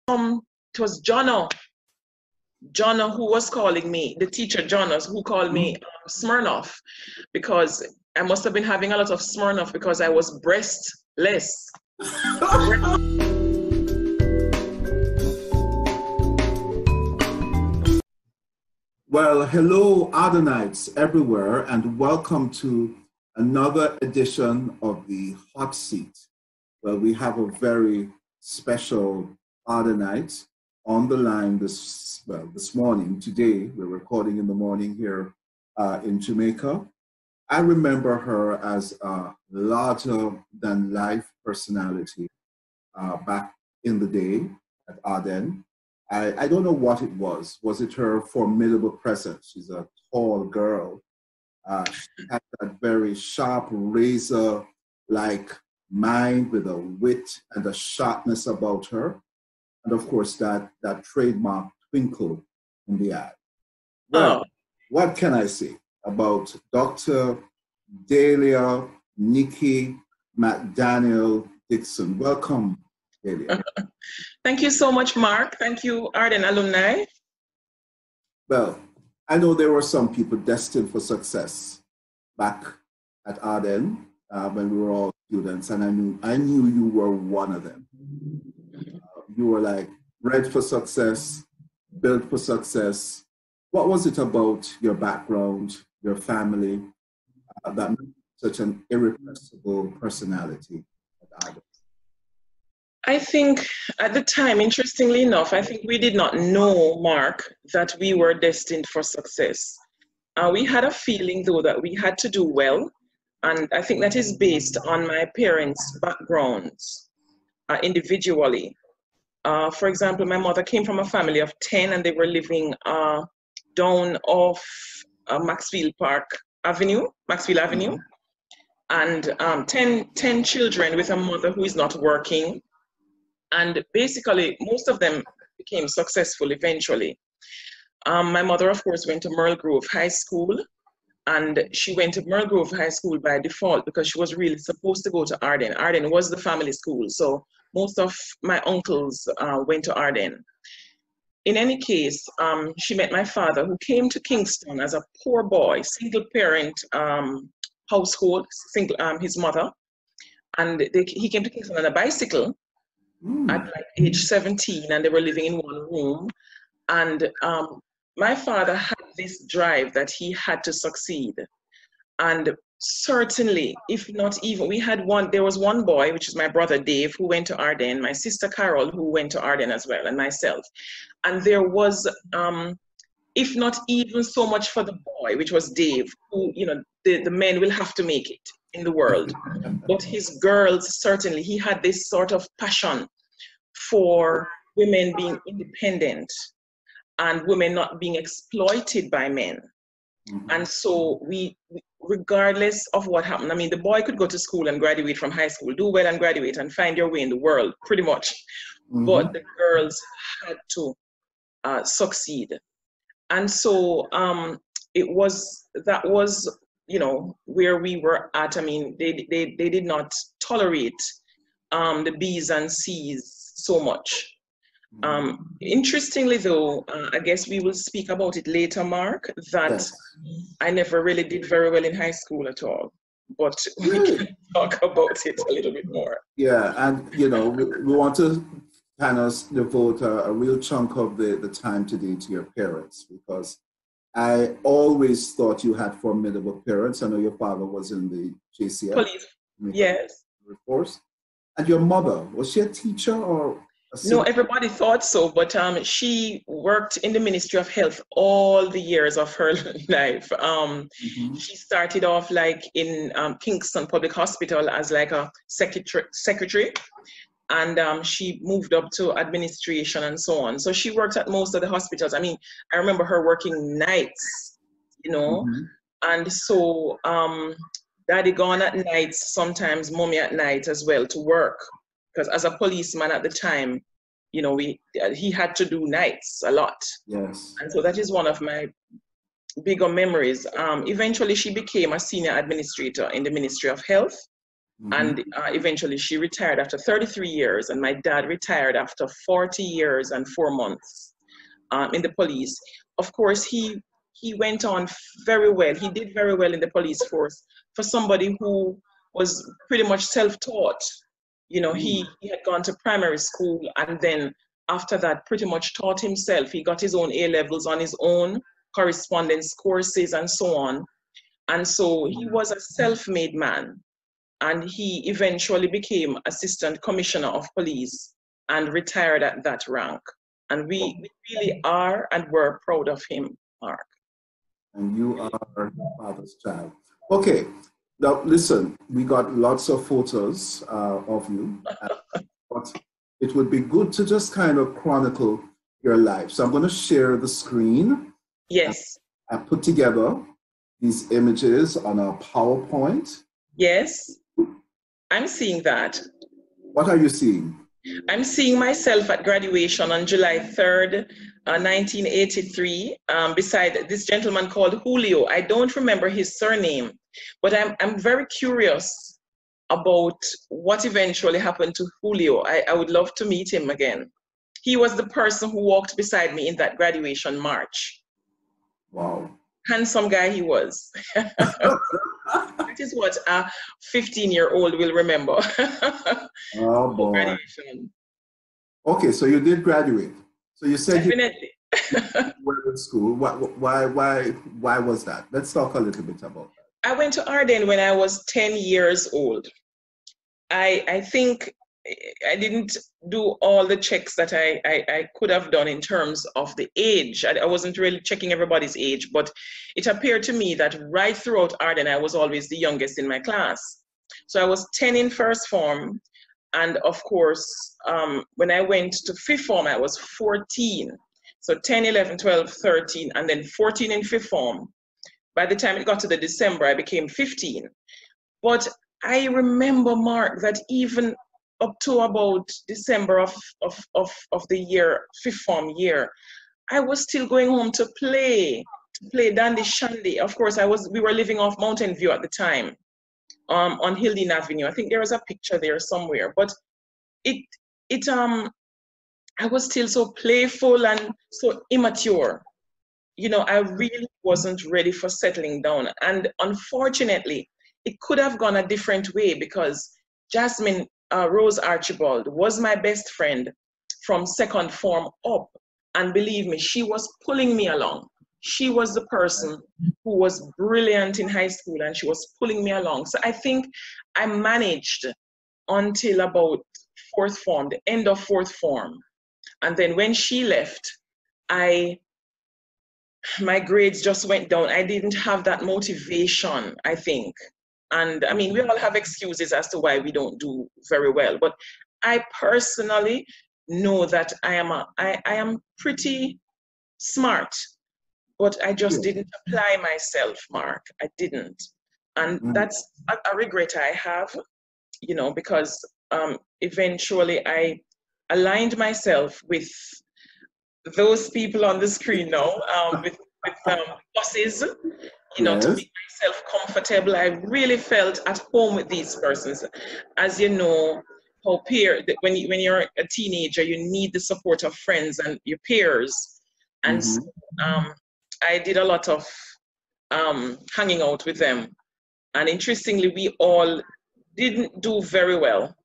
it was Jono who was calling me, the teacher Jonas who called me Smirnoff, because I must have been having a lot of Smirnoff because I was breastless. Well, hello, Ardenites everywhere, and welcome to another edition of the Hot Seat, where we have a very special Ardennite on the line this morning. Today, we're recording in the morning here in Jamaica. I remember her as a larger-than-life personality back in the day at Ardenne. I don't know what it was. Was it her formidable presence? She's a tall girl. She had that very sharp razor-like mind with a wit and a sharpness about her. And of course, that trademark twinkle in the eye. Well, what can I say about Dr. Dahlia McDaniel Dickson? Welcome, Dahlia. Thank you so much, Mark. Thank you, Ardenne alumni. Well, I know there were some people destined for success back at Ardenne when we were all students, and I knew you were one of them. You were like bred for success, built for success. What was it about your background, your family, that made such an irrepressible personality at Ardenne? I think at the time, interestingly enough, I think we did not know, Mark, that we were destined for success. We had a feeling, though, that we had to do well. And I think that is based on my parents' backgrounds individually. For example, my mother came from a family of 10, and they were living down off Maxfield Avenue. And 10 children with a mother who is not working. And basically, most of them became successful eventually. My mother, of course, went to Merle Grove High School, and she went to Merle Grove High School by default because she was really supposed to go to Ardenne. Ardenne was the family school, so most of my uncles went to Ardenne. In any case, she met my father, who came to Kingston as a poor boy, single-parent household, his mother, and he came to Kingston on a bicycle. At like age 17, and they were living in one room. And my father had this drive that he had to succeed. And certainly, if not even, there was one boy, which is my brother Dave, who went to Ardenne, my sister Carol, who went to Ardenne as well, and myself. And there was, if not even so much for the boy, which was Dave, who, the men will have to make it in the world. But his girls, certainly, he had this sort of passion for women being independent and women not being exploited by men. And so we, regardless of what happened, I mean, the boy could go to school and graduate from high school, do well and graduate and find your way in the world, pretty much. But the girls had to succeed. And so that was, where we were at. I mean, they did not tolerate the B's and C's so much. Interestingly, though, I guess we will speak about it later, Mark, that yes. I never really did very well in high school at all. But we can talk about it a little bit more. Yeah, and we want to kind of devote a real chunk of the time today to your parents, because I always thought you had formidable parents. I know your father was in the JCF. Police, yes. Force. And your mother, was she a teacher or a No, everybody thought so, but she worked in the Ministry of Health all the years of her life. She started off like in Kingston Public Hospital as like a secretary, and she moved up to administration and so on. So she worked at most of the hospitals. I mean, I remember her working nights, and so Daddy gone at nights, sometimes mommy at night as well to work. Because as a policeman at the time, he had to do nights a lot. Yes. And so that is one of my bigger memories. Eventually, she became a senior administrator in the Ministry of Health. And eventually she retired after 33 years, and my dad retired after 40 years and 4 months in the police. Of course, he went on very well. He did very well in the police force for somebody who was pretty much self-taught. You know, he had gone to primary school, and then after that pretty much taught himself. He got his own A-levels on his own, correspondence courses and so on. And so he was a self-made man. And he eventually became Assistant Commissioner of Police and retired at that rank. And we really are and were proud of him, Mark. And you are father's child. Okay, now listen, we got lots of photos of you, but it would be good to just kind of chronicle your life. So I'm going to share the screen. Yes. I put together these images on a PowerPoint. Yes, I'm seeing that. What are you seeing? I'm seeing myself at graduation on July 3rd, 1983, beside this gentleman called Julio. I don't remember his surname, but I'm very curious about what eventually happened to Julio. I would love to meet him again. He was the person who walked beside me in that graduation march. Wow. Handsome guy he was. That is what a 15-year-old will remember. Oh boy. Graduation. Okay, so you did graduate. So you said definitely. You were in school. Why was that? Let's talk a little bit about that. I went to Ardenne when I was 10 years old. I think I didn't do all the checks that I could have done in terms of the age. I wasn't really checking everybody's age, but it appeared to me that right throughout Ardenne, I was always the youngest in my class. So I was 10 in first form. And of course, when I went to fifth form, I was 14. So 10, 11, 12, 13, and then 14 in fifth form. By the time it got to the December, I became 15. But I remember, Mark, that even up to about December of the year, fifth form year, I was still going home to play dandy shandy. Of course, we were living off Mountain View at the time, on Hildene Avenue. I think there was a picture there somewhere, but I was still so playful and so immature. You know, I really wasn't ready for settling down. And unfortunately, it could have gone a different way because Jasmine Rose Archibald was my best friend from second form up. And believe me, she was pulling me along. She was the person who was brilliant in high school and she was pulling me along. So I think I managed until about fourth form, the end of fourth form. And then when she left, my grades just went down. I didn't have that motivation, I think. And I mean, we all have excuses as to why we don't do very well. But I personally know that I am pretty smart, but I just didn't apply myself, Mark. I didn't. And that's a regret I have, you know, because eventually I aligned myself with those people on the screen now, with bosses, you know, to make myself comfortable. I really felt at home with these persons. As you know, when you're a teenager, you need the support of friends and your peers. And so, I did a lot of hanging out with them. And interestingly, we all didn't do very well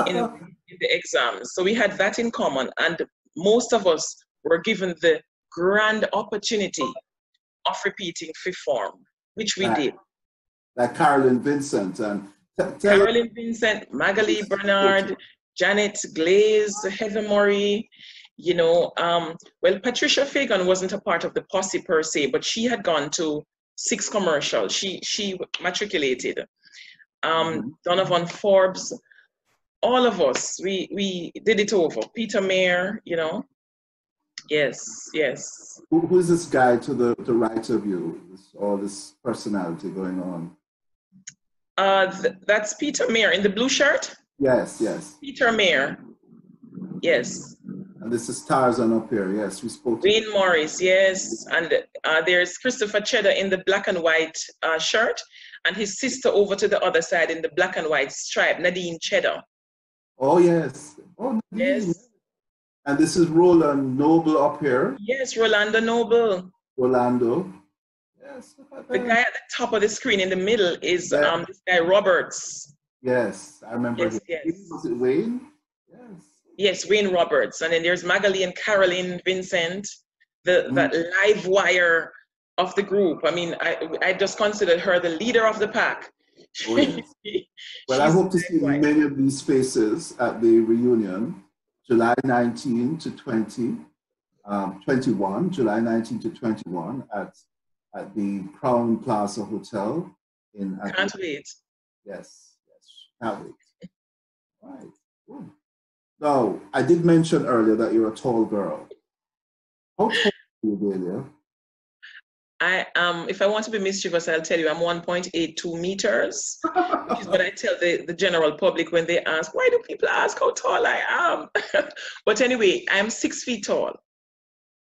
in the exams. So we had that in common. And most of us were given the grand opportunity of repeating fifth form, which we did. Like Carolyn Vincent and Carolyn Vincent, Magali Bernard, Janet Glaze, Heather Murray, you know, well, Patricia Fagan wasn't a part of the posse per se, but she had gone to 6 commercials. She matriculated. Donovan Forbes, all of us, we did it over. Peter Mayer, you know. Yes. Who is this guy to the right of you? All this personality going on. That's Peter Mayer in the blue shirt? Yes. Peter Mayer. Yes. And this is Tarzan up here. Yes, we spoke. Wayne Morris, yes. And there's Christopher Cheddar in the black and white shirt. and his sister over to the other side in the black and white stripe, Nadine Cheddar. Oh, yes. Oh, Nadine. Yes. And this is Roland Noble up here. Yes, Rolando Noble. Rolando. Yes. The guy at the top of the screen in the middle is Yeah. this guy Roberts. Yes, I remember Yes, him. yes. Was it Wayne? Yes. Yes, Wayne Roberts. And then there's Magali and Caroline Vincent, that live wire of the group. I mean, I just considered her the leader of the pack. Oh, yes. Well, I hope to see many of these faces at the reunion, July 19 to 21, July 19 to 21 at the Crown Plaza Hotel in Atlanta. Can't wait. Yes, can't wait. Right. Good. Now, I did mention earlier that you're a tall girl. How tall are you, Dahlia? If I want to be mischievous, I'll tell you I'm 1.82 meters, which is what I tell the general public when they ask, why do people ask how tall I am? But anyway, I'm 6 feet tall,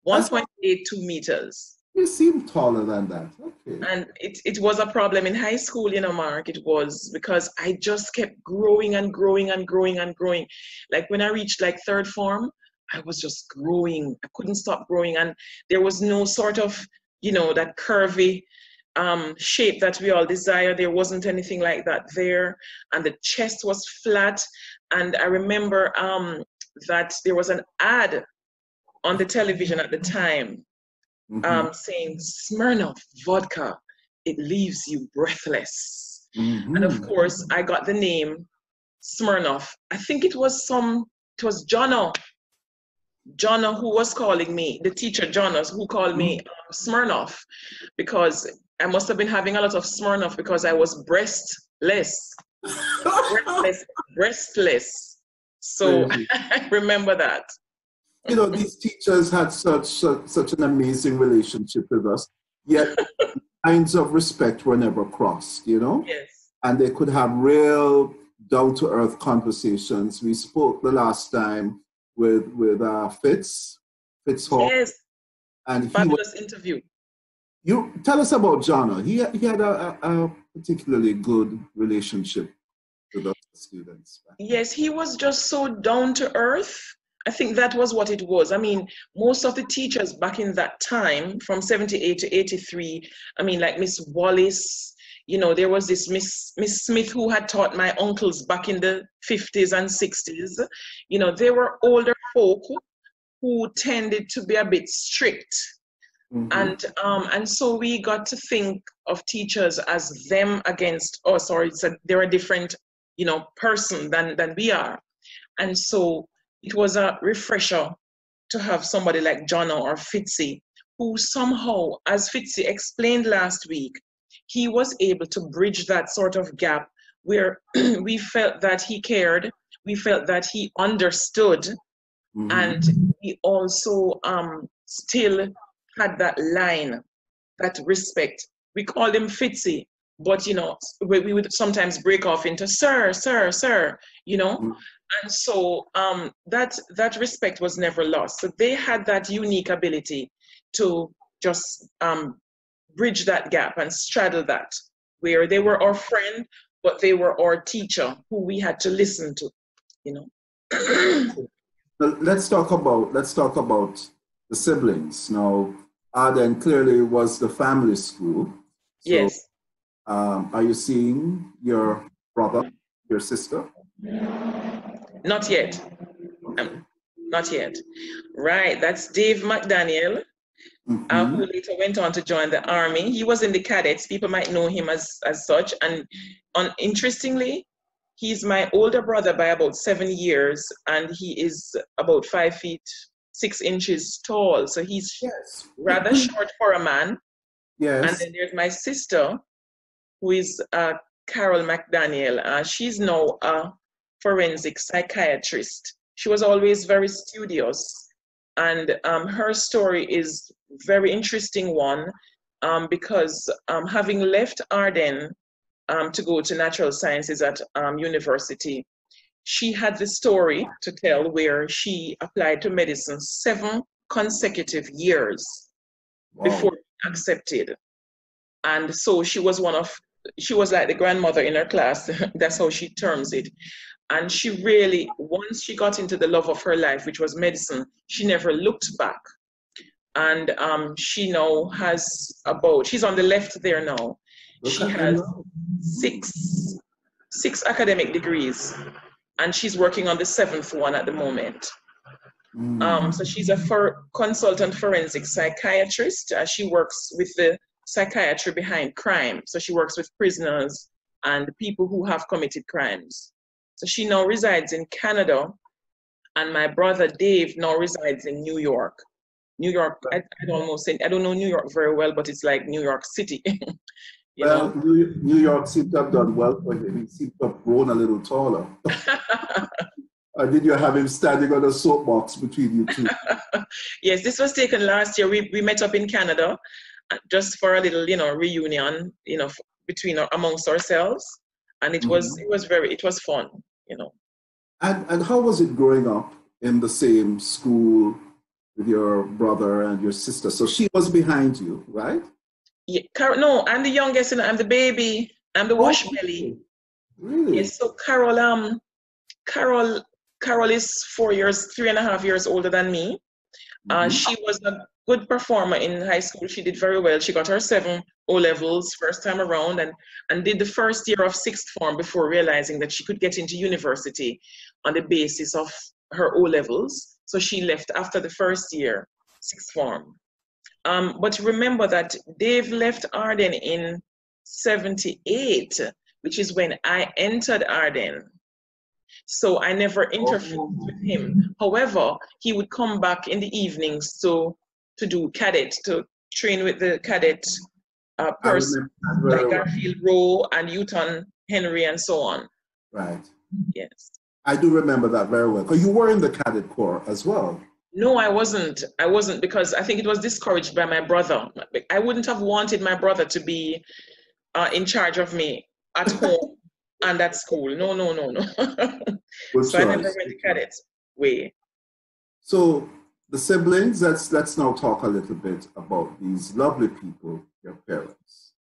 1.82 meters. You seem taller than that. Okay. And it was a problem in high school, you know, Mark. It was because I just kept growing and growing and growing and growing. Like when I reached like third form, I was just growing. I couldn't stop growing. And there was no sort of, you know, that curvy shape that we all desire. There wasn't anything like that there. And the chest was flat. And I remember that there was an ad on the television at the time saying Smirnoff vodka, it leaves you breathless. And of course, I got the name Smirnoff. I think it was Jono who was calling me, the teacher Jono who called me Smirnoff, because I must have been having a lot of Smirnoff because I was breastless. breastless. So I remember that. You know, these teachers had such an amazing relationship with us, yet lines of respect were never crossed, you know? Yes. And they could have real down-to-earth conversations. We spoke the last time with Fitz Hall. Yes. And fabulous interview. You tell us about Jonna. He had a particularly good relationship with the students. Yes, he was just so down to earth. I think that was what it was. I mean, most of the teachers back in that time, from 78 to 83, I mean, like Miss Wallace, you know, there was this Miss Smith who had taught my uncles back in the 50s and 60s. You know, they were older folk who tended to be a bit strict. And so we got to think of teachers as them against us, or they're a different, you know, person than we are. And so it was a refresher to have somebody like Jono or Fitzy, who somehow, as Fitzy explained last week, he was able to bridge that sort of gap where we felt that he cared, we felt that he understood, and he also still had that line, that respect. We called him Fitzy, but, you know, we would sometimes break off into sir, you know? And so that respect was never lost. So they had that unique ability to just bridge that gap and straddle that, where they were our friend, but they were our teacher who we had to listen to, you know. Let's talk about the siblings. Now, Ardenne clearly was the family school. So, yes. Are you seeing your brother, your sister? Not yet. Not yet. Right, that's Dave McDaniel, who later went on to join the Army. He was in the cadets. People might know him as such. And interestingly, he's my older brother by about 7 years, and he is about 5 feet 6 inches tall. So he's rather short for a man. Yes. And then there's my sister, who is Carol McDaniel. She's now a forensic psychiatrist. She was always very studious, and her story is a very interesting one because having left Ardenne to go to natural sciences at university, she had the story to tell where she applied to medicine 7 consecutive years before being accepted. And so she was one of she was like the grandmother in her class. That's how she terms it. And she really, once she got into the love of her life, which was medicine, she never looked back. And she now has about, she's on the left there now. Look She at them has now. six academic degrees, and she's working on the seventh one at the moment. So she's a consultant forensic psychiatrist. She works with the psychiatry behind crime. So she works with prisoners and people who have committed crimes. So she now resides in Canada, and my brother Dave now resides in New York. New York, I don't know New York very well, but it's like New York City. Well, New York seems to have done well for him. He seems to have grown a little taller. Or did you have him standing on a soapbox between you two? Yes, this was taken last year. We met up in Canada just for a little, reunion, between amongst ourselves, and it was fun, And how was it growing up in the same school with your brother and your sister? So she was behind you, right? Yeah, no, I'm the youngest, and I'm the baby. I'm the wash belly. Really? Yes. So Carol is 3.5 years older than me. She was a good performer in high school. She did very well. She got her 7 O-levels first time around, and did the first year of sixth form before realizing that she could get into university on the basis of her O-levels. So she left after the first year, sixth form. But remember that Dave left Ardenne in 78, which is when I entered Ardenne. So I never interfered with him. However, he would come back in the evenings to do cadet, to train with the cadet person, like Garfield Rowe and Newton Henry and so on. Right. Yes. I do remember that very well. Because you were in the cadet corps as well. No, I wasn't. Because I think it was discouraged by my brother. I wouldn't have wanted my brother to be in charge of me at home and at school. No. So I never went the cadet way. So the siblings, let's now talk a little bit about these lovely people, your parents.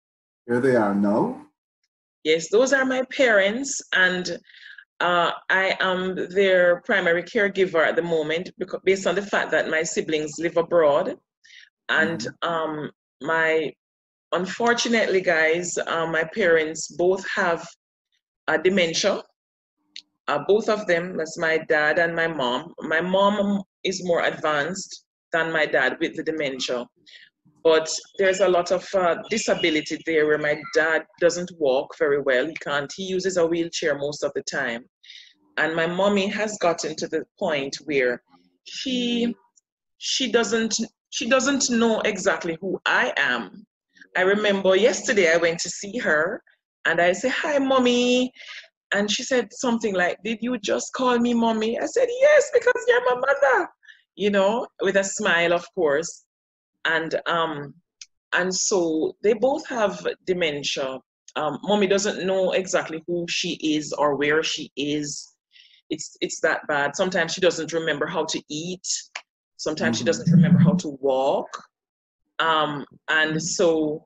Here they are now. Yes, those are my parents, and I am their primary caregiver at the moment, based on the fact that my siblings live abroad. And unfortunately, guys, my parents both have dementia. Both of them, that's my dad and my mom. My mom is more advanced than my dad with the dementia. But there's a lot of disability there where my dad doesn't walk very well. He uses a wheelchair most of the time. And my mommy has gotten to the point where she doesn't know exactly who I am. I remember yesterday I went to see her and I said, "Hi, mommy." And she said something like, "Did you just call me mommy?" I said, "Yes, because you're my mother," with a smile, of course. And so they both have dementia. Mommy doesn't know exactly who she is or where she is. It's that bad. Sometimes she doesn't remember how to eat. Sometimes she doesn't remember how to walk. And so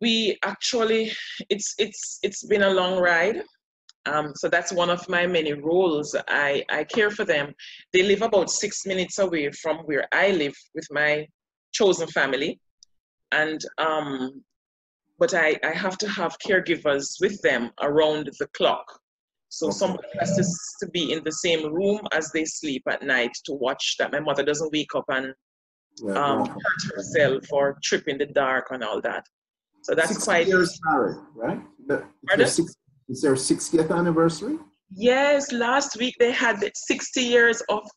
we actually, it's been a long ride. So that's one of my many roles. I care for them. They live about 6 minutes away from where I live with my chosen family. And but I have to have caregivers with them around the clock. So somebody has to be in the same room as they sleep at night to watch that my mother doesn't wake up and hurt herself or trip in the dark and all that. So that's 60 years married, right? Is their 60th anniversary? Yes, last week they had 60 years of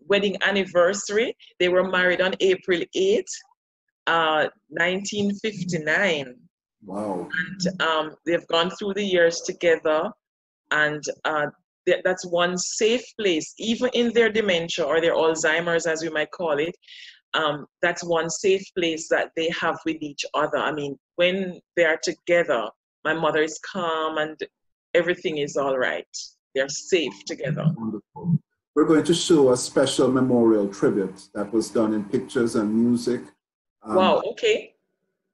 wedding anniversary. They were married on April 8th, 1959. Wow. And they've gone through the years together, and that's one safe place, even in their dementia or their Alzheimer's, as we might call it. That's one safe place that they have with each other. I mean, when they are together, my mother is calm and everything is all right. They're safe together. Wonderful. We're going to show a special memorial tribute that was done in pictures and music. Wow, okay.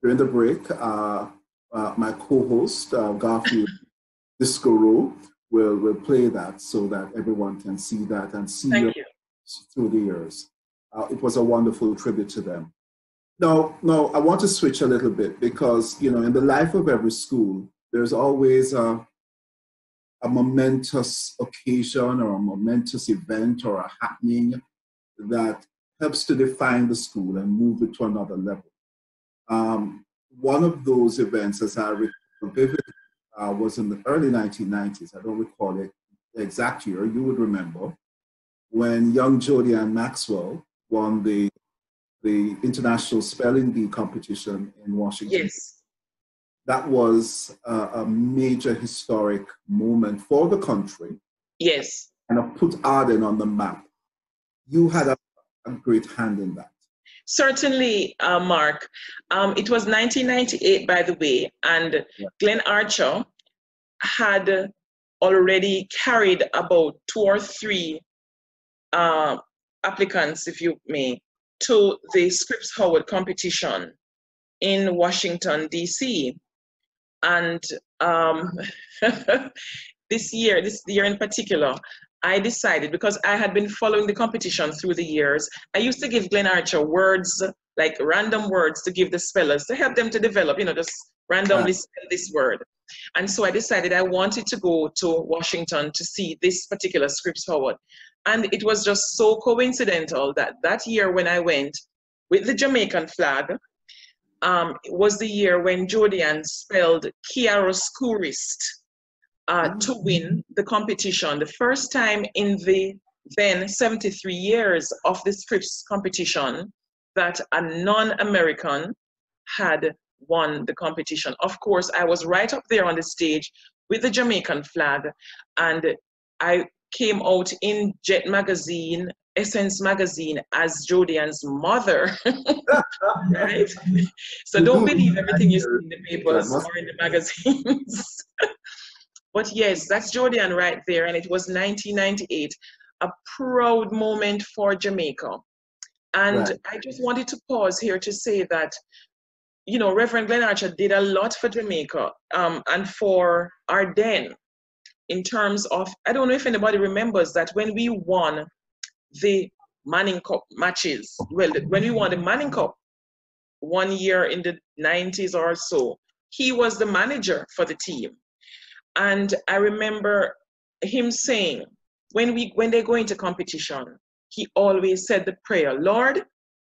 During the break. my co-host, Garfield Discoro, will play that so that everyone can see that and see Thank your you. through the years. It was a wonderful tribute to them. Now, I want to switch a little bit because, you know, in the life of every school, there's always a momentous occasion or a momentous event or a happening that helps to define the school and move it to another level. One of those events, as I recall vividly, was in the early 1990s. I don't recall it the exact year. You would remember when young Jody Ann Maxwell won the International Spelling Bee competition in Washington. Yes. That was a major historic moment for the country. Yes. And it put Ardenne on the map. You had a great hand in that. Certainly, Mark. It was 1998, by the way, and Glenn Archer had already carried about 2 or 3 applicants, if you may, to the Scripps Howard competition in Washington, D.C. And this year in particular, I decided, because I had been following the competition through the years, I used to give Glenn Archer words, like random words to give the spellers to help them to develop, you know, just randomly spell this word. And so I decided I wanted to go to Washington to see this particular Scripps Howard. And it was just so coincidental that that year when I went with the Jamaican flag, was the year when Jody Ann spelled chiaroscurist to win the competition. The first time in the then 73 years of the Scripps competition that a non-American had won the competition. Of course, I was right up there on the stage with the Jamaican flag, and I came out in Jet magazine, Essence magazine, as Jody Ann's mother. Right? So don't believe everything you see in the papers or in the magazines. But yes, that's Jody Ann right there, and it was 1998, a proud moment for Jamaica. And I just wanted to pause here to say that, you know, Reverend Glenn Archer did a lot for Jamaica and for Ardenne in terms of, I don't know if anybody remembers that when we won the Manning Cup matches, well, when we won the Manning Cup one year in the 90s or so, he was the manager for the team. And I remember him saying, when they go into competition, he always said the prayer, Lord,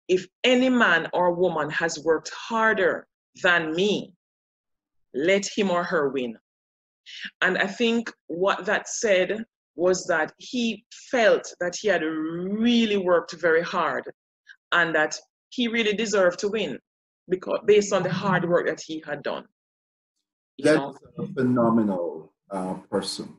if any man or woman has worked harder than me, let him or her win. And I think what that said was that he felt that he had really worked very hard and that he really deserved to win because based on the hard work that he had done. That's a phenomenal person.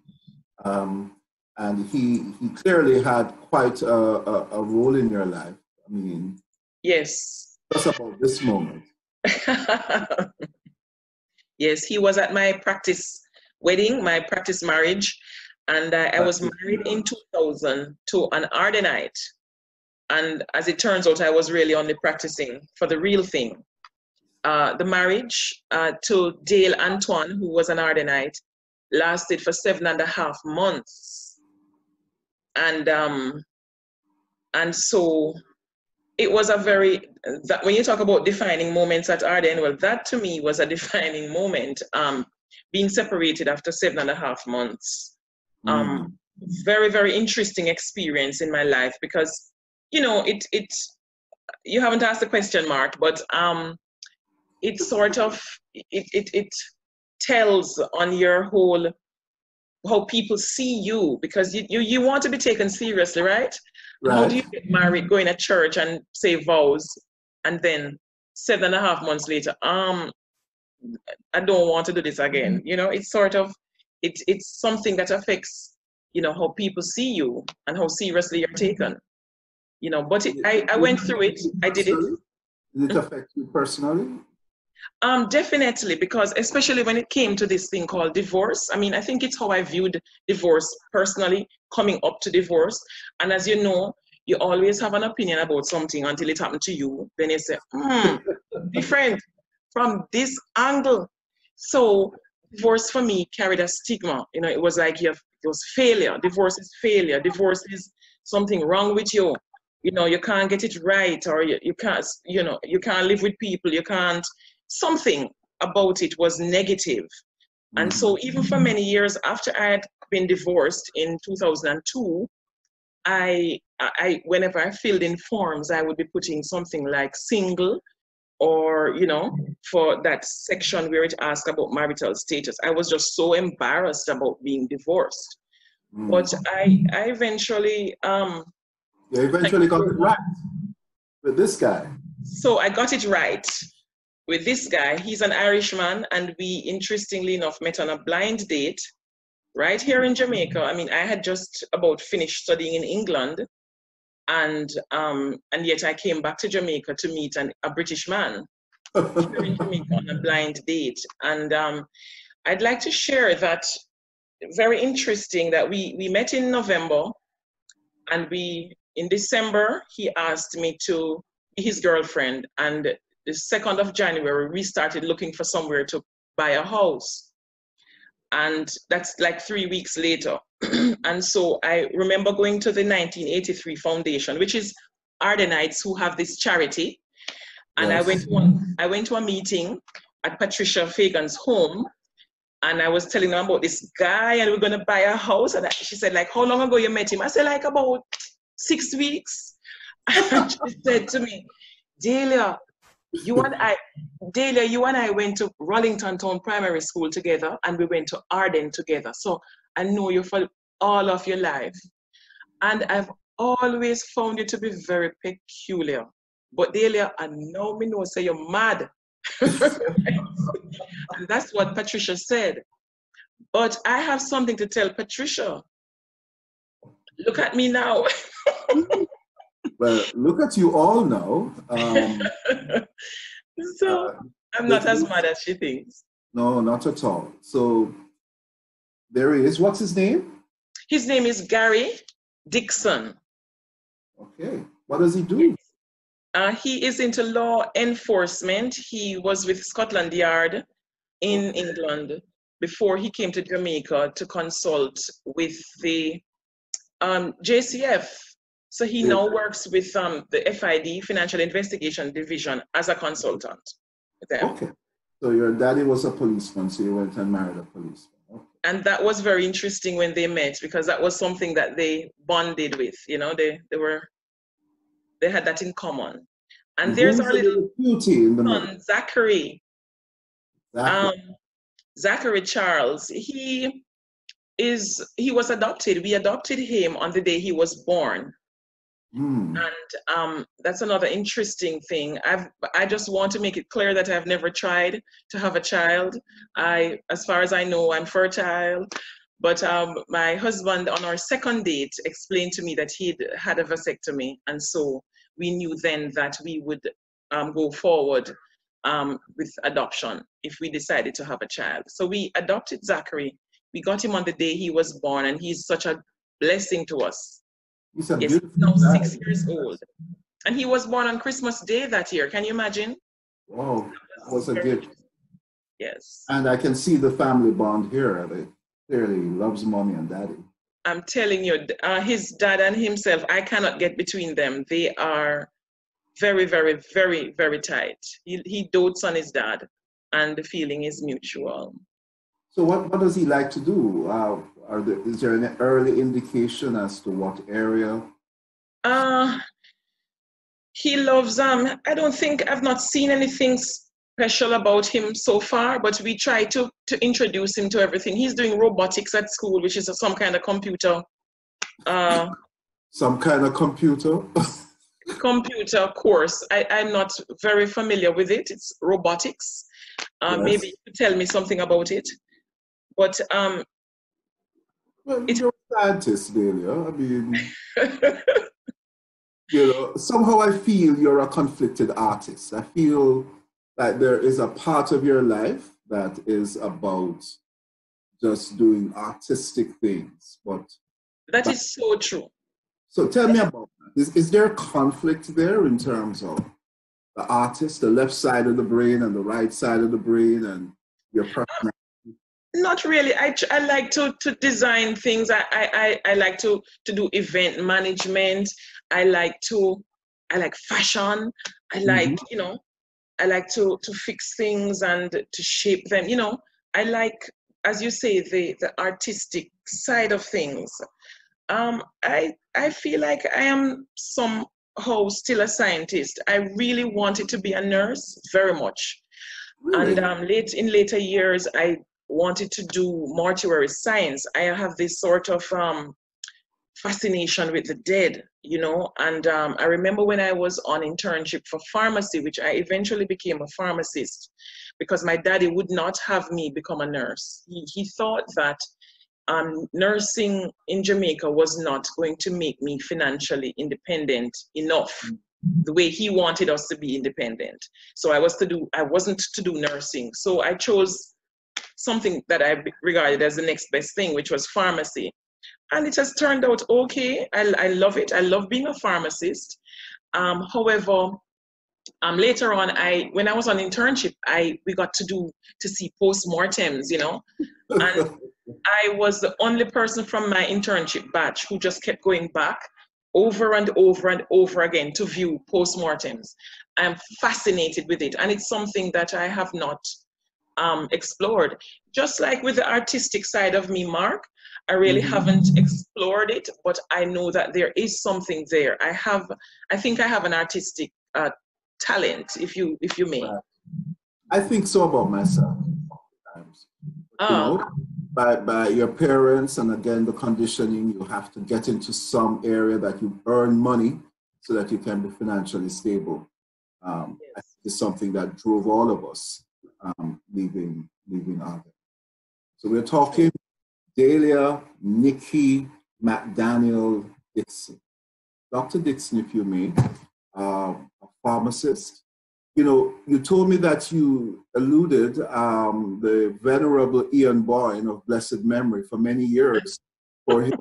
And he clearly had quite a role in your life. I mean, yes. Just about this moment. Yes, he was at my practice wedding, my practice marriage, and I was married in 2000 to an Ardennite. And as it turns out, I was really only practicing for the real thing. The marriage to Dale Antoine, who was an Ardennite, lasted for 7.5 months. And so it was a very, when you talk about defining moments at Ardenne, well, that to me was a defining moment, being separated after 7.5 months. Very, very interesting experience in my life because, you know, you haven't asked the question, Mark, but it sort of, it tells on your whole, how people see you, because you want to be taken seriously, right? How do you get married, go in a church and say vows, and then 7.5 months later, I don't want to do this again. You know, it's sort of, it's something that affects, you know, how people see you and how seriously you're taken. You know, but I went through it. I did it. Did it affect you personally? Definitely, because especially when it came to this thing called divorce, I mean, I think it's how I viewed divorce personally, coming up to divorce. And as you know, you always have an opinion about something until it happened to you. Then you say, different from this angle. So divorce for me carried a stigma. You know, it was like it was failure. Divorce is failure. Divorce is something wrong with you. You know, you can't get it right, or you can't, you know, you can't live with people. You can't, something about it was negative. And so even for many years after I had been divorced in 2002, I whenever I filled in forms, I would be putting something like single, or, you know, for that section where it asked about marital status. I was just so embarrassed about being divorced. But I eventually You eventually got it right with this guy. So I got it right with this guy. He's an Irishman, and we, interestingly enough, met on a blind date right here in Jamaica. I mean, I had just about finished studying in England, and yet I came back to Jamaica to meet a British man here in Jamaica on a blind date. And I'd like to share that. Very interesting that we met in November, and in December he asked me to be his girlfriend, and the 2nd of January we started looking for somewhere to buy a house, and that's like 3 weeks later. And so I remember going to the 1983 Foundation, which is Ardenites who have this charity, and yes. I went to a meeting at Patricia Fagan's home, and I was telling them about this guy, and we're going to buy a house. And she said, like, how long ago you met him? I said, like, about 6 weeks. And she said to me, Dahlia, you and I went to Rollington Town Primary School together, and we went to Ardenne together. So I know you for all of your life. And I've always found you to be very peculiar. But Dahlia, I know me know, say you're mad. And that's what Patricia said. But I have something to tell Patricia. Look at me now. Well, look at you all now. So I'm not as mad as she thinks. No, not at all. So there he is. What's his name? His name is Gary Dickson. Okay. What does he do? He is into law enforcement. He was with Scotland Yard in England before he came to Jamaica to consult with the JCF. So he now works with the FID, Financial Investigation Division, as a consultant. Okay. So your daddy was a policeman, so you went and married a policeman. Okay. And that was very interesting when they met, because that was something that they bonded with. You know, they had that in common. And there's our little son, Zachary. Zachary Charles. He was adopted. We adopted him on the day he was born. And that's another interesting thing. I just want to make it clear that I've never tried to have a child. As far as I know, I'm fertile. But my husband on our second date explained to me that he'd had a vasectomy, and so we knew then that we would go forward with adoption if we decided to have a child. So we adopted Zachary. We got him on the day he was born, and he's such a blessing to us. He's now 6 years old. And he was born on Christmas Day that year. Can you imagine? Wow, that was a gift. Yes. And I can see the family bond here. They clearly loves mommy and daddy. I'm telling you, his dad and himself, I cannot get between them. They are very, very, very, very tight. He dotes on his dad, and the feeling is mutual. So what does he like to do? Is there an early indication as to what area? He loves, I don't think, I've not seen anything special about him so far, but we try to introduce him to everything. He's doing robotics at school, which is some kind of computer. Some kind of computer? Computer course. I'm not very familiar with it. It's robotics. Yes. Maybe you could tell me something about it. But well, you're a scientist, Dahlia. I mean, you know, somehow I feel you're a conflicted artist. I feel like there is a part of your life that is about just doing artistic things, but that is so true. So tell me about that. Is there a conflict there in terms of the artist, the left side of the brain and the right side of the brain, and your personality? Not really. I like to design things. I like to do event management. I like fashion. I like, you know, I like to fix things and to shape them. You know, I like, as you say, the artistic side of things. I feel like I am somehow still a scientist. I really wanted to be a nurse very much. Really? And in later years, I wanted to do mortuary science. I have this sort of fascination with the dead, you know. And I remember when I was on internship for pharmacy, which I eventually became a pharmacist, because my daddy would not have me become a nurse. He thought that nursing in Jamaica was not going to make me financially independent enough, the way he wanted us to be independent. So I wasn't to do nursing. So I chose something that I regarded as the next best thing, which was pharmacy. And it has turned out okay. I love it. I love being a pharmacist. However, later on, when I was on internship, we got to see postmortems, you know, and I was the only person from my internship batch who just kept going back over and over and over again to view postmortems. I'm fascinated with it, and it's something that I have not explored. Just like with the artistic side of me, Mark, I really haven't explored it, but I know that there is something there. I think I have an artistic talent, if you may. I think so about myself sometimes. You know, by your parents and again the conditioning, you have to get into some area that you earn money so that you can be financially stable. I think it's something that drove all of us leaving Ardenne. So we're talking Dahlia McDaniel Dickson. Dr. Dickson, if you may, a pharmacist. You know, you told me that you eluded the venerable Ian Boyne of blessed memory for many years for his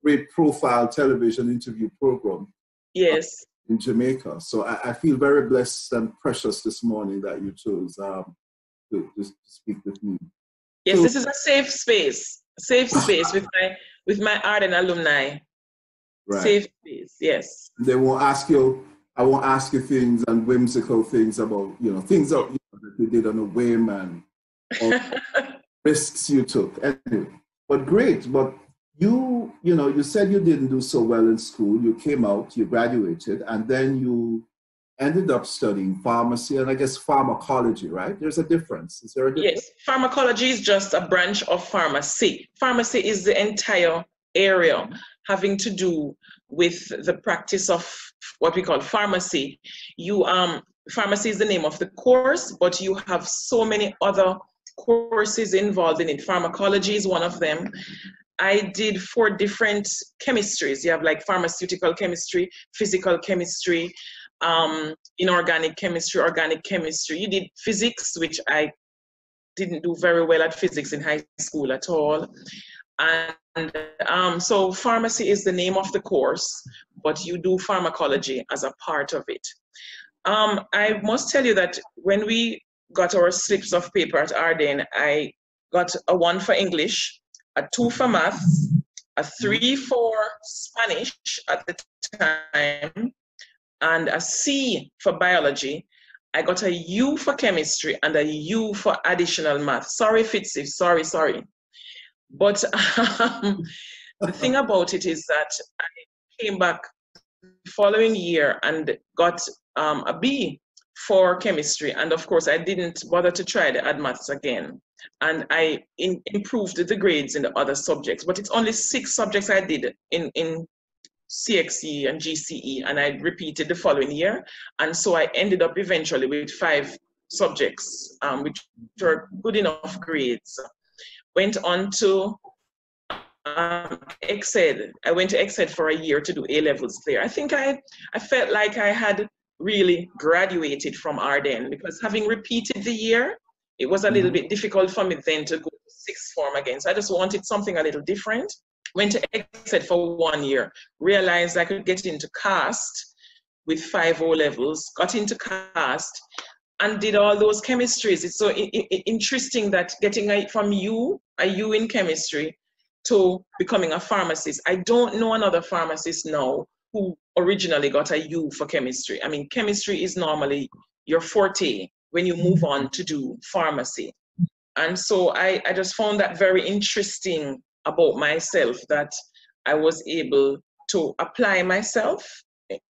great profile television interview program. Yes. In Jamaica. So I feel very blessed and precious this morning that you chose to speak with me. Yes, so, this is a safe space with my Ardenne alumni. Right. Safe space, yes. They won't ask you. I won't ask you things and whimsical things about, you know, things that you did on a whim and all risks you took. Anyway, but great. But you said you didn't do so well in school. You came out, you graduated, and then you ended up studying pharmacy and I guess pharmacology, right? There's a difference. Is there a difference? Yes, pharmacology is just a branch of pharmacy. Pharmacy is the entire area having to do with the practice of what we call pharmacy. Pharmacy is the name of the course, but you have so many other courses involved in it. Pharmacology is one of them. I did 4 different chemistries. You have like pharmaceutical chemistry, physical chemistry, inorganic chemistry, organic chemistry. You did physics, which I didn't do very well at physics in high school at all. And so pharmacy is the name of the course, but you do pharmacology as a part of it. I must tell you that when we got our slips of paper at Ardenne, I got a 1 for English, a 2 for maths, a 3 for Spanish at the time, and a C for biology. I got a U for chemistry and a U for additional math. Sorry, Fitzy, sorry. But the thing about it is that I came back the following year and got a B for chemistry. And of course, I didn't bother to try the add maths again. And I improved the grades in the other subjects. But it's only 6 subjects I did in CXE and GCE, and I repeated the following year. And so I ended up eventually with 5 subjects, which were good enough grades. Went on to ExEd. I went to ExEd for a year to do A-levels there. I think I felt like I had really graduated from Ardenne, because having repeated the year, it was a little bit difficult for me then to go to 6th form again. So I just wanted something a little different. Went to ExEd for 1 year, realized I could get into CAST with 5 O-levels, got into CAST, and did all those chemistries. It's so interesting that getting from a U in chemistry, to becoming a pharmacist. I don't know another pharmacist now who originally got a U for chemistry. I mean, chemistry is normally your forte when you move on to do pharmacy. And so I just found that very interesting about myself, that I was able to apply myself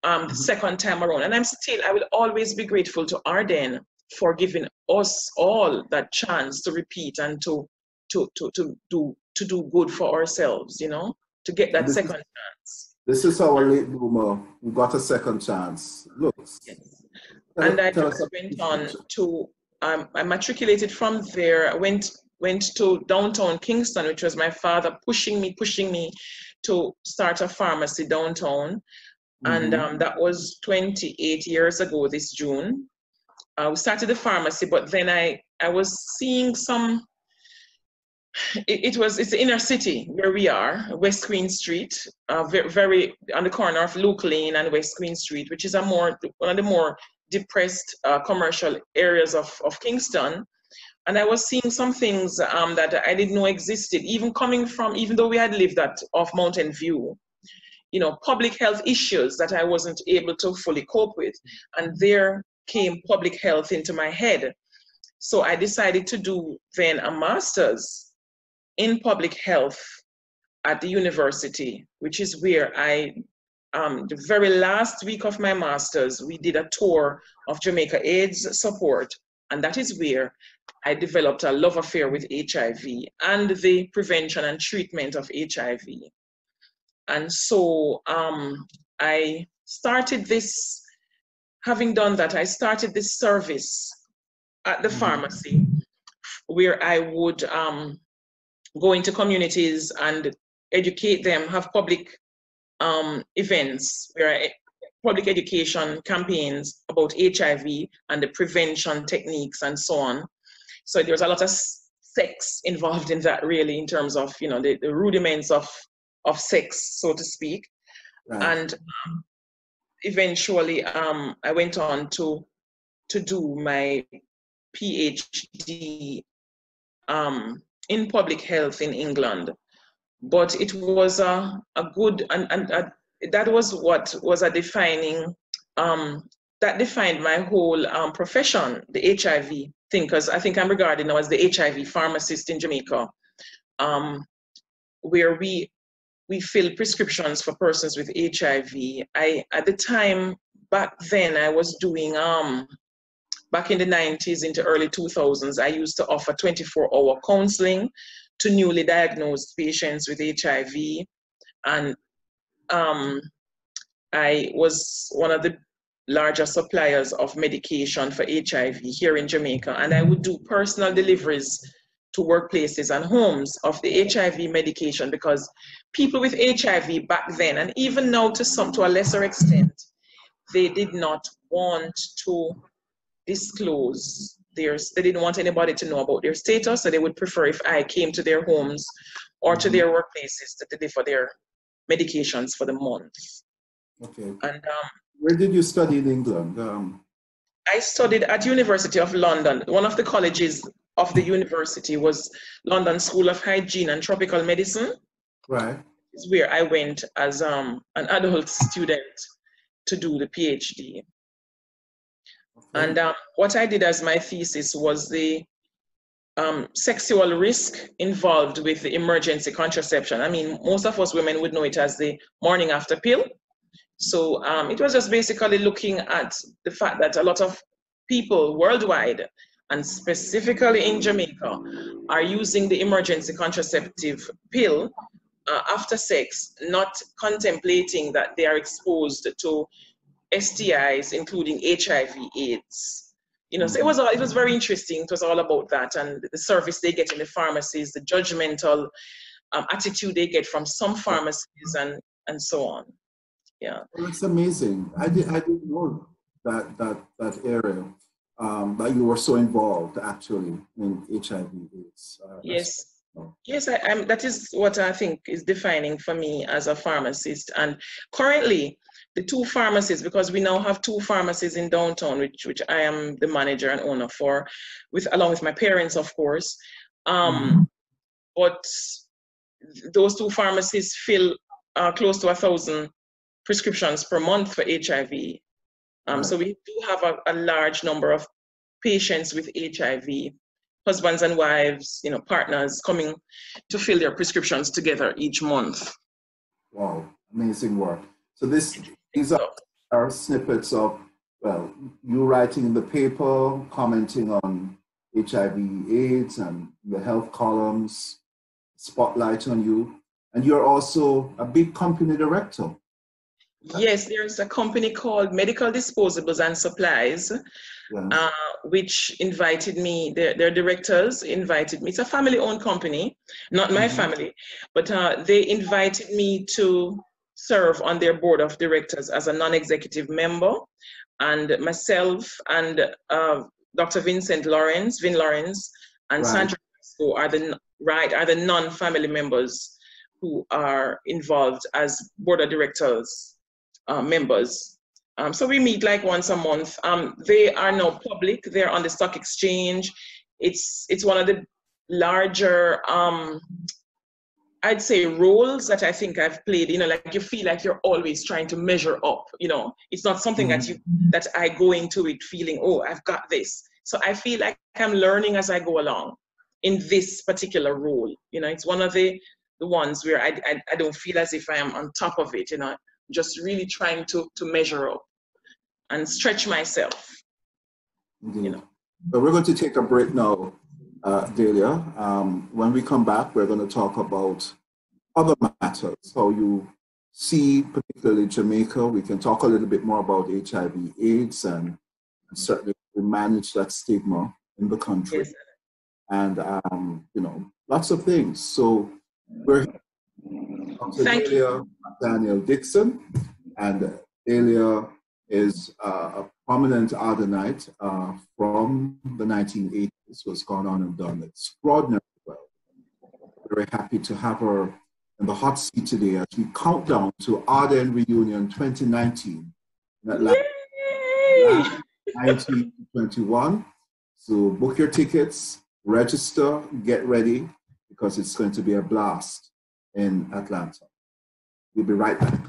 the second time around. And I will always be grateful to Ardenne for giving us all that chance to repeat and to do good for ourselves, you know, to get that second chance. This is our late bloomer who got a second chance. Look. Yes. And I just went on to, I matriculated from there. I went to downtown Kingston, which was my father pushing me to start a pharmacy downtown. And that was 28 years ago this June. We started the pharmacy, but then I was seeing some, it's the inner city where we are, West Queen Street, very on the corner of Luke Lane and West Queen Street, which is one of the more depressed commercial areas of Kingston. And I was seeing some things that I didn't know existed, even though we had lived off Mountain View, you know, public health issues that I wasn't able to fully cope with. And there came public health into my head. So I decided to do then a master's in public health at the university, which is where the very last week of my master's, we did a tour of Jamaica AIDS support. And that is where I developed a love affair with HIV and the prevention and treatment of HIV. And so I started this, having done that, I started this service at the pharmacy where I would go into communities and educate them, have public events, public education campaigns about HIV and the prevention techniques and so on. So there's a lot of sex involved in that, really, in terms of, you know, the rudiments of sex, so to speak. Right. And eventually I went on to do my PhD in public health in England. But it was a good, and that was what was a defining, that defined my whole profession, the HIV thing, because I think I'm regarded now as the HIV pharmacist in Jamaica, where we fill prescriptions for persons with HIV. At the time, back then, I was doing, back in the 90s into early 2000s, I used to offer 24-hour counseling to newly diagnosed patients with HIV. And I was one of the larger suppliers of medication for HIV here in Jamaica. And I would do personal deliveries to workplaces and homes of the HIV medication, because people with HIV back then, and even now to a lesser extent, they did not want to disclose they didn't want anybody to know about their status, so they would prefer if I came to their homes or to their workplaces to deliver their medications for the month. Okay. And where did you study in England? I studied at University of London. One of the colleges of the university was London School of Hygiene and Tropical Medicine. Right. It's where I went as an adult student to do the PhD. Okay. And what I did as my thesis was the sexual risk involved with the emergency contraception. I mean, most of us women would know it as the morning after pill. So it was just basically looking at the fact that a lot of people worldwide, and specifically in Jamaica, are using the emergency contraceptive pill after sex, not contemplating that they are exposed to STIs, including HIV/AIDS. You know, so it was very interesting. It was all about that, and the service they get in the pharmacies, the judgmental attitude they get from some pharmacies, and so on. Yeah, well, it's amazing. I didn't know that area that you were so involved actually in HIV/AIDS. Yes. Yes, that is what I think is defining for me as a pharmacist. And currently, the two pharmacies, because we now have two pharmacies in downtown, which I am the manager and owner for, along with my parents, of course. But those two pharmacies fill close to 1,000 prescriptions per month for HIV. So we do have a large number of patients with HIV, husbands and wives, partners coming to fill their prescriptions together each month. Wow, amazing work. So these are snippets of, well, you writing in the paper, commenting on HIV/AIDS and the health columns, spotlight on you, and you're also a big company director. Yes, there's a company called Medical Disposables and Supplies, which invited me, their directors invited me. It's a family-owned company, not my family, but they invited me to serve on their board of directors as a non-executive member. And myself and Dr. Vin Lawrence, and Sandra are the non-family members who are involved as board of directors members. So we meet like once a month. They are now public. They're on the stock exchange. It's one of the larger, I'd say, roles that I think I've played. Like you feel like you're always trying to measure up. It's not something that I go into it feeling, oh, I've got this. So I feel like I'm learning as I go along in this particular role. It's one of the ones where I don't feel as if I am on top of it. Just really trying to measure up and stretch myself. Indeed. So we're going to take a break now, Dahlia. When we come back, we're going to talk about other matters, how you see particularly Jamaica. We can talk a little bit more about HIV/AIDS and certainly we manage that stigma in the country. Yes. And, lots of things. So we're Dr. Dahlia McDaniel Dickson, and Dahlia is a prominent Ardennite from the 1980s, who has gone on and done extraordinarily well. Very happy to have her in the hot seat today as we count down to Ardenne Reunion 2019 in Atlanta, 1921. So book your tickets, register, get ready, because it's going to be a blast in Atlanta. We'll be right back.